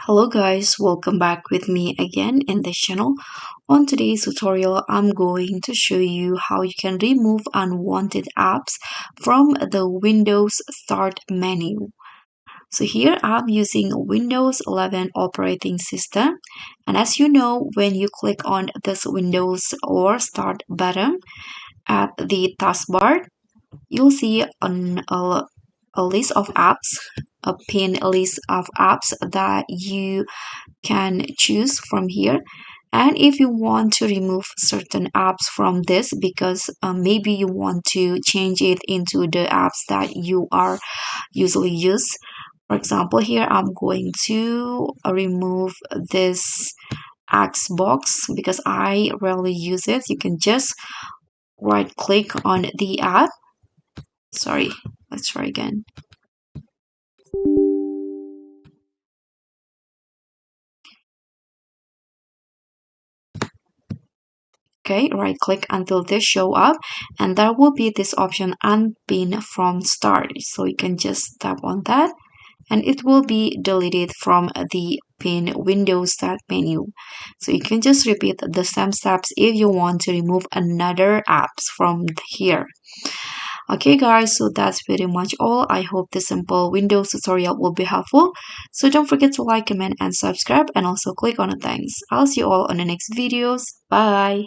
Hello guys, welcome back with me again in this channel. On today's tutorial, I'm going to show you how you can remove unwanted apps from the Windows Start menu. So here I'm using Windows 11 operating system, and as you know, when you click on this Windows or Start button at the taskbar, you'll see a list of apps, a pin list of apps that you can choose from here. And if you want to remove certain apps from this because maybe you want to change it into the apps that you are usually use, for example, here I'm going to remove this Xbox because I rarely use it. You can just right click on the app. Sorry, let's try again. Okay, right click until this show up, and there will be this option unpin from start. So you can just tap on that and it will be deleted from the pin Windows Start menu. So you can just repeat the same steps if you want to remove another apps from here. Okay guys, so that's pretty much all. I hope this simple Windows tutorial will be helpful. So don't forget to like, comment and subscribe, and also click on the thanks. I'll see you all on the next videos. Bye.